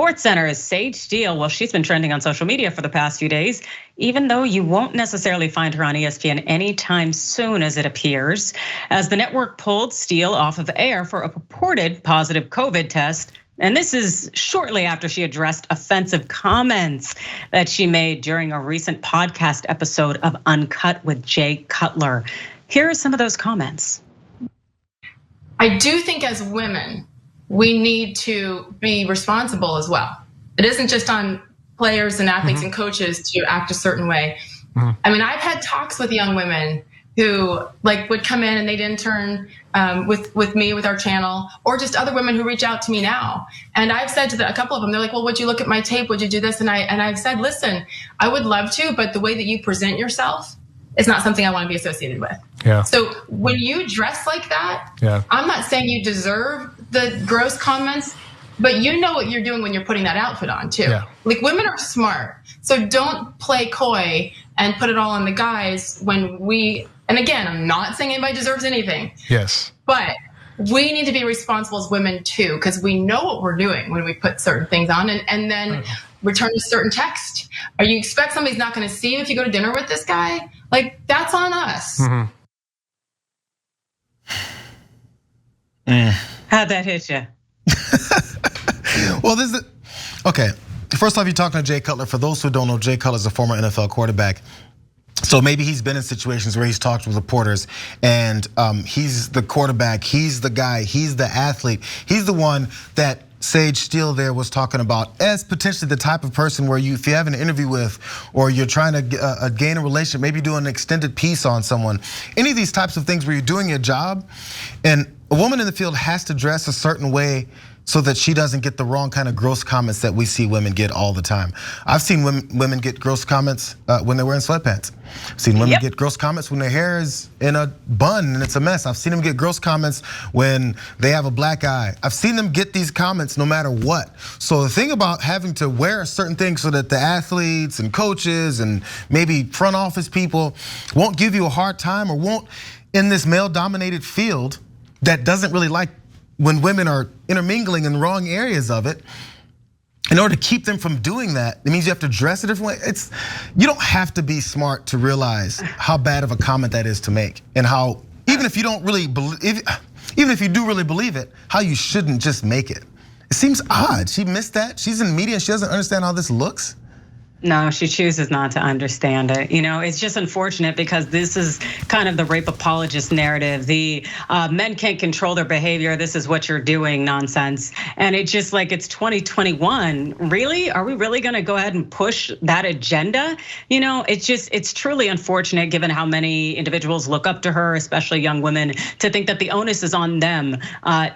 SportsCenter is Sage Steele. Well, she's been trending on social media for the past few days, even though you won't necessarily find her on ESPN anytime soon, as it appears, as the network pulled Steele off of air for a purported positive COVID test. And this is shortly after she addressed offensive comments that she made during a recent podcast episode of Uncut with Jay Cutler. Here are some of those comments. I do think as women, we need to be responsible as well. It isn't just on players and athletes and coaches to act a certain way. I mean, I've had talks with young women who would come in and they'd intern with me, with our channel, or just other women who reach out to me now. And I've said to a couple of them, they're like, well, would you look at my tape? Would you do this? And I've said, listen, I would love to, but the way that you present yourself is not something I want to be associated with. Yeah. So when you dress like that, I'm not saying you deserve the gross comments, but you know what you're doing when you're putting that outfit on too. Yeah. Like, women are smart, so don't play coy and put it all on the guys when and again, I'm not saying anybody deserves anything. Yes. But we need to be responsible as women too, because we know what we're doing when we put certain things on and then return a certain text. Or you expect somebody's not gonna see you if you go to dinner with this guy? Like, that's on us. How'd that hit you? Well, okay. First off, you're talking to Jay Cutler. For those who don't know, Jay Cutler is a former NFL quarterback. So maybe he's been in situations where he's talked with reporters and he's the quarterback, he's the guy, he's the athlete. He's the one that Sage Steele there was talking about as potentially the type of person where if you have an interview with, or you're trying to gain a relationship, maybe do an extended piece on someone, any of these types of things where you're doing your job, and a woman in the field has to dress a certain way so that she doesn't get the wrong kind of gross comments that we see women get all the time. I've seen women get gross comments when they're wearing sweatpants. I've seen women get gross comments when their hair is in a bun and it's a mess. I've seen them get gross comments when they have a black eye. I've seen them get these comments no matter what. So the thing about having to wear a certain thing so that the athletes and coaches and maybe front office people won't give you a hard time, or won't, in this male-dominated field that doesn't really like when women are intermingling in the wrong areas of it, in order to keep them from doing that, it means you have to dress a different way. You don't have to be smart to realize how bad of a comment that is to make, and how, even if you don't really believe, even if you do really believe it, how you shouldn't just make it. It seems odd. She missed that. She's in media. She doesn't understand how this looks. No, she chooses not to understand it. It's just unfortunate because this is kind of the rape apologist narrative. The men can't control their behavior. This is what you're doing nonsense. And it's just like, it's 2021. Really? Are we really gonna go ahead and push that agenda? It's truly unfortunate given how many individuals look up to her, especially young women, to think that the onus is on them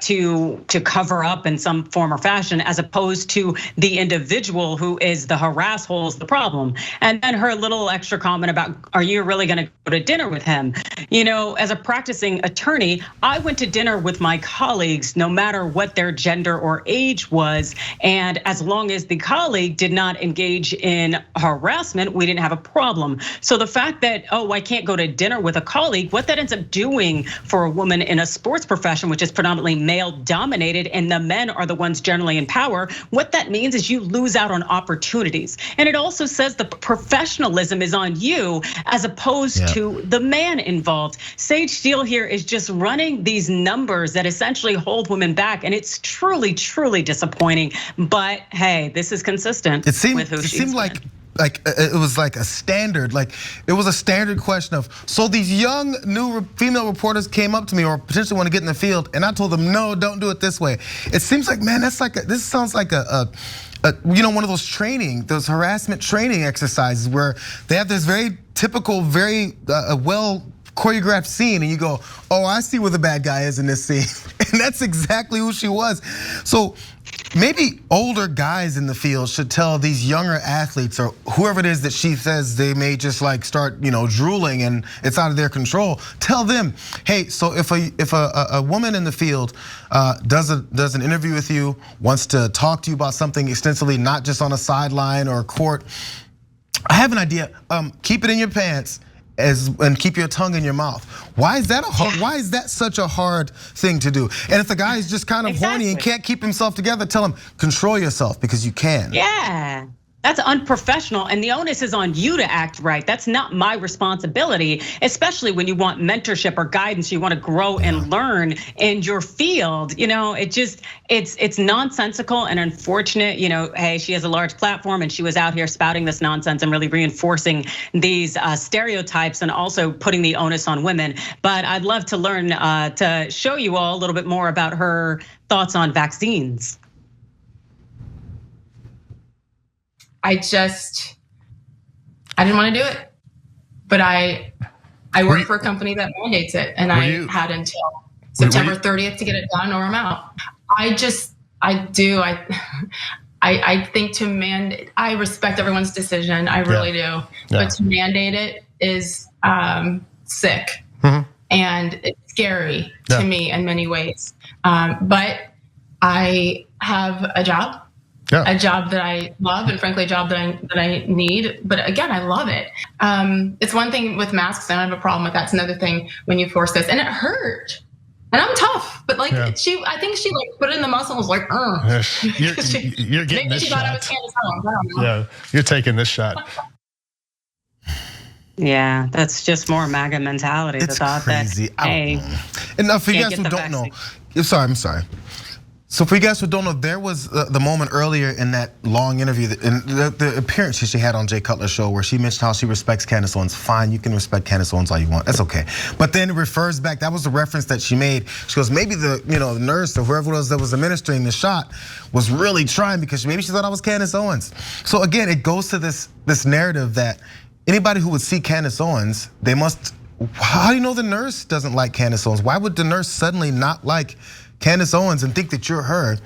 to cover up in some form or fashion, as opposed to the individual who is the harass hole, the problem. And then her little extra comment about, are you really gonna go to dinner with him? As a practicing attorney, I went to dinner with my colleagues no matter what their gender or age was. And as long as the colleague did not engage in harassment, we didn't have a problem. So the fact that, I can't go to dinner with a colleague, what that ends up doing for a woman in a sports profession, which is predominantly male dominated, and the men are the ones generally in power, what that means is you lose out on opportunities. And it also says the professionalism is on you as opposed to the man involved. Sage Steele here is just running these numbers that essentially hold women back, and it's truly, truly disappointing. But hey, this is consistent with who she's been. Like it was like a standard, it was a standard question of, so these young new female reporters came up to me or potentially want to get in the field, and I told them, no, don't do it this way. It seems like, man, this sounds like one of those harassment training exercises where they have this very typical, very well choreographed scene, and you go, I see where the bad guy is in this scene. And that's exactly who she was. So maybe older guys in the field should tell these younger athletes, or whoever it is that she says they may just start drooling and it's out of their control. Tell them, hey, so if a woman in the field does an interview with you, wants to talk to you about something extensively, not just on a sideline or a court, I have an idea. Keep it in your pants and keep your tongue in your mouth. Why is that why is that such a hard thing to do? And if the guy is just kind of horny and can't keep himself together, tell him, control yourself because you can. Yeah. That's unprofessional, and the onus is on you to act right. That's not my responsibility, especially when you want mentorship or guidance, you want to grow and learn in your field. You know, it's nonsensical and unfortunate. You know, hey, she has a large platform and she was out here spouting this nonsense and really reinforcing these stereotypes and also putting the onus on women. But I'd love to learn to show you all a little bit more about her thoughts on vaccines. I didn't want to do it, but I work for a company that mandates it, and I had until September 30th to get it done, or I'm out. I think I respect everyone's decision, I really do, but to mandate it is sick, and it's scary to me in many ways. But I have a job. A job that I love, and frankly, a job that I need. But again, I love it. It's one thing with masks, I don't have a problem with that. It's another thing when you force this, and it hurt. And I'm tough, but like I think she like put it in the muscle and was like, you're getting this shot. I was Candace Owens. I don't know. Yeah, you're taking this shot. Yeah, that's just more MAGA mentality. It's crazy. Hey, and now for you guys who don't know, I'm sorry. So for you guys who don't know, there was the moment earlier in that long interview, in the appearance she had on Jay Cutler's show, where she mentioned how she respects Candace Owens. Fine, you can respect Candace Owens all you want, that's okay. But then it refers back, that was the reference that she made. She goes, maybe the nurse or whoever it was that was administering the shot was really trying because maybe she thought I was Candace Owens. So again, it goes to this narrative that anybody who would see Candace Owens, they must, how do you know the nurse doesn't like Candace Owens? Why would the nurse suddenly not like Candace Owens and think that you're her?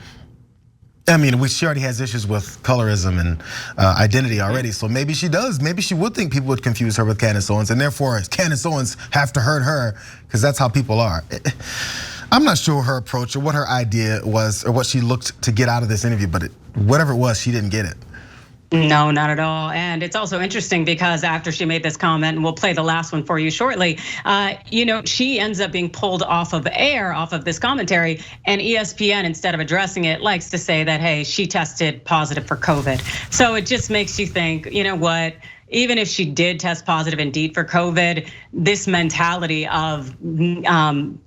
I mean, she already has issues with colorism and identity already, so maybe she does. Maybe she would think people would confuse her with Candace Owens, and therefore Candace Owens have to hurt her because that's how people are. I'm not sure her approach or what her idea was or what she looked to get out of this interview, but whatever it was, she didn't get it. No, not at all. And it's also interesting because after she made this comment, and we'll play the last one for you shortly, she ends up being pulled off of air, off of this commentary, and ESPN, instead of addressing it, likes to say that, hey, she tested positive for COVID. So it just makes you think, you know what? Even if she did test positive indeed for COVID, this mentality of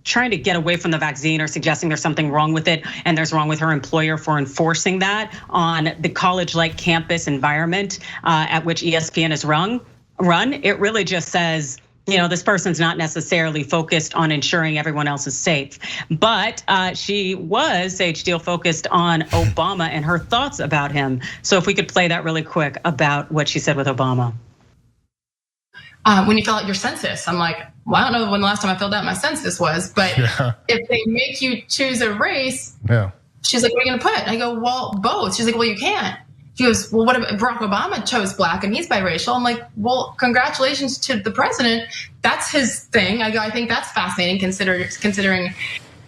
trying to get away from the vaccine or suggesting there's something wrong with it and there's wrong with her employer for enforcing that on the college-like campus environment at which ESPN is run, it really just says, this person's not necessarily focused on ensuring everyone else is safe. But she was, Sage Steele, focused on Obama and her thoughts about him. So if we could play that really quick about what she said with Obama. When you fill out your census, I'm like, well, I don't know when the last time I filled out my census was, but if they make you choose a race, she's like, what are you gonna put? I go, well, both. She's like, well, you can't. She goes, well, what if Barack Obama chose black and he's biracial? I'm like, well, congratulations to the president. That's his thing. I go, I think that's fascinating considering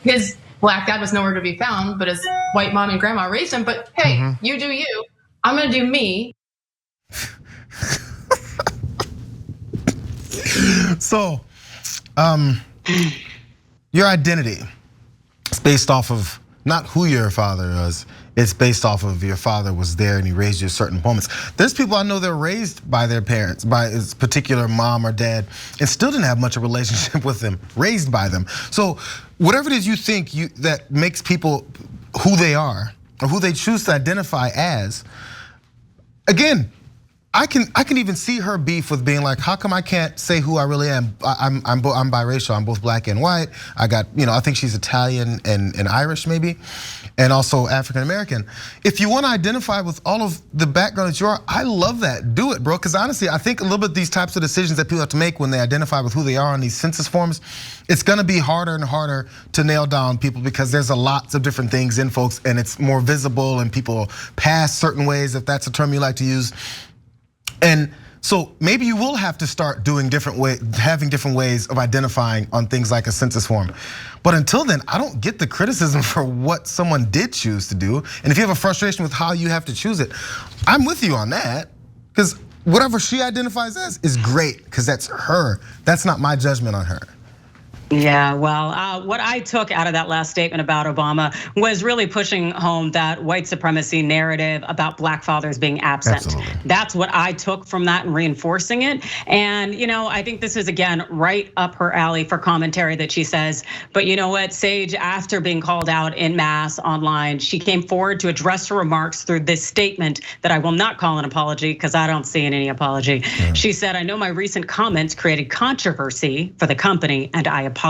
his black dad was nowhere to be found, but his white mom and grandma raised him. But hey, you do you. I'm gonna do me. So, your identity is based off of not who your father was. It's based off of your father was there and he raised you at certain moments. There's people I know that were raised by their parents, by a particular mom or dad, and still didn't have much of a relationship with them, raised by them. So whatever it is you think that makes people who they are or who they choose to identify as, again, I can even see her beef with being like, how come I can't say who I really am? I'm biracial. I'm both black and white. I got, I think she's Italian and Irish maybe, and also African American. If you want to identify with all of the background that you are, I love that. Do it, bro. Because honestly, I think a little bit these types of decisions that people have to make when they identify with who they are on these census forms, it's going to be harder and harder to nail down people because there's a lots of different things in folks, and it's more visible, and people pass certain ways, if that's a term you like to use. And so maybe you will have to start doing having different ways of identifying on things like a census form. But until then, I don't get the criticism for what someone did choose to do. And if you have a frustration with how you have to choose it, I'm with you on that. Because whatever she identifies as is great, because that's her. That's not my judgment on her. Yeah, well, what I took out of that last statement about Obama was really pushing home that white supremacy narrative about black fathers being absent. Absolutely. That's what I took from that and reinforcing it. And I think this is, again, right up her alley for commentary that she says, but you know what, Sage, after being called out en masse online, she came forward to address her remarks through this statement that I will not call an apology because I don't see in any apology. Yeah. She said, I know my recent comments created controversy for the company and I apologize.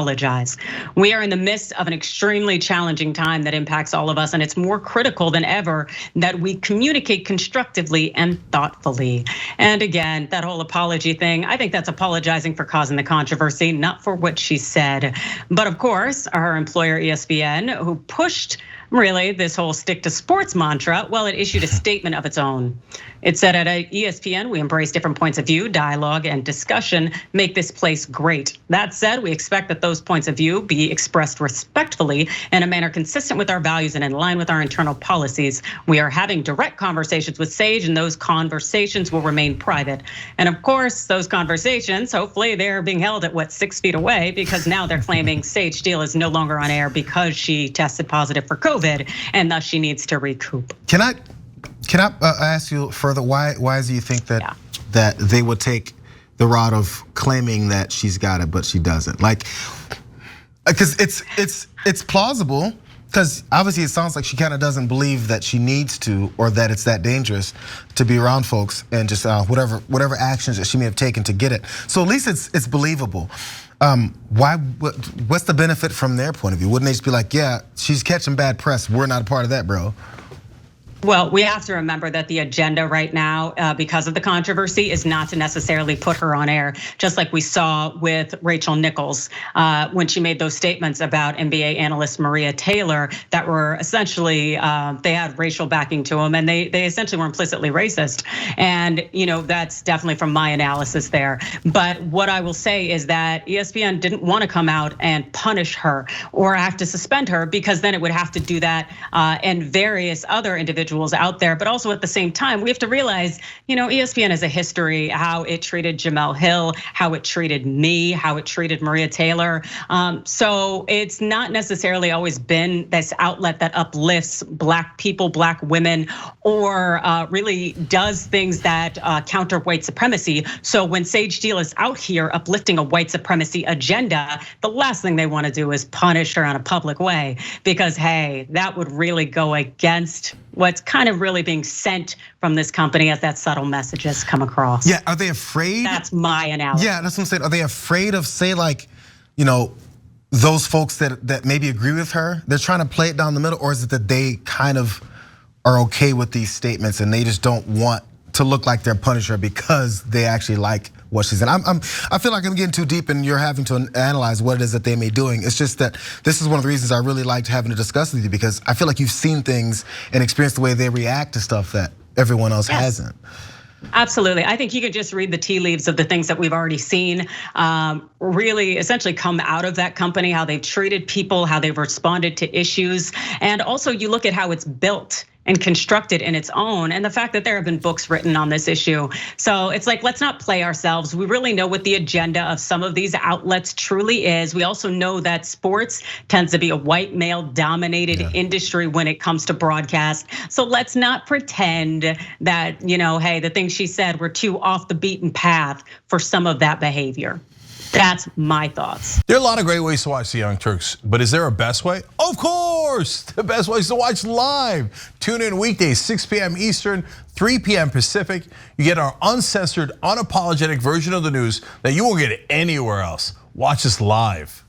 We are in the midst of an extremely challenging time that impacts all of us, and it's more critical than ever that we communicate constructively and thoughtfully. And again, that whole apology thing, I think that's apologizing for causing the controversy, not for what she said. But of course, her employer ESPN, who pushed really this whole stick to sports mantra, well, it issued a statement of its own. It said at ESPN, we embrace different points of view, dialogue, and discussion, make this place great. That said, we expect that those points of view be expressed respectfully in a manner consistent with our values and in line with our internal policies. We are having direct conversations with Sage, and those conversations will remain private. And of course, those conversations, hopefully they're being held at 6 feet away, because now they're claiming Sage Steele is no longer on air because she tested positive for COVID, and thus she needs to recoup. Can I ask you further? Why do you think that that they would take the route of claiming that she's got it but she doesn't? Like, because it's plausible. Because obviously it sounds like she kind of doesn't believe that she needs to, or that it's that dangerous to be around folks and just whatever actions that she may have taken to get it. So at least it's believable. What's the benefit from their point of view? Wouldn't they just be like, yeah, she's catching bad press, we're not a part of that, bro? Well, we have to remember that the agenda right now, because of the controversy, is not to necessarily put her on air, just like we saw with Rachel Nichols when she made those statements about NBA analyst Maria Taylor that were essentially, they had racial backing to them, and they essentially were implicitly racist. And that's definitely from my analysis there. But what I will say is that ESPN didn't want to come out and punish her or have to suspend her, because then it would have to do that and various other individuals out there. But also at the same time, we have to realize, ESPN has a history, how it treated Jamel Hill, how it treated me, how it treated Maria Taylor. So it's not necessarily always been this outlet that uplifts black people, black women, or really does things that counter white supremacy. So when Sage Steele is out here uplifting a white supremacy agenda, the last thing they want to do is punish her in a public way, because hey, that would really go against what's kind of really being sent from this company as that subtle messages come across. Yeah, are they afraid? That's my analysis. Yeah, that's what I'm saying. Are they afraid of, say, like, those folks that maybe agree with her? They're trying to play it down the middle, or is it that they kind of are okay with these statements and they just don't want to look like they're punishing her because they actually like what she's in? I feel like I'm getting too deep and you're having to analyze what it is that they may be doing. It's just that this is one of the reasons I really liked having to discuss with you, because I feel like you've seen things and experienced the way they react to stuff that everyone else hasn't. Absolutely. I think you could just read the tea leaves of the things that we've already seen really essentially come out of that company, how they've treated people, how they've responded to issues. And also you look at how it's built and constructed in its own, and the fact that there have been books written on this issue. So it's like, let's not play ourselves. We really know what the agenda of some of these outlets truly is. We also know that sports tends to be a white male dominated industry when it comes to broadcast. So let's not pretend that, hey, the things she said were too off the beaten path for some of that behavior. That's my thoughts. There are a lot of great ways to watch the Young Turks, but is there a best way? Of course, the best way is to watch live. Tune in weekdays, 6 p.m. Eastern, 3 p.m. Pacific. You get our uncensored, unapologetic version of the news that you won't get anywhere else. Watch us live.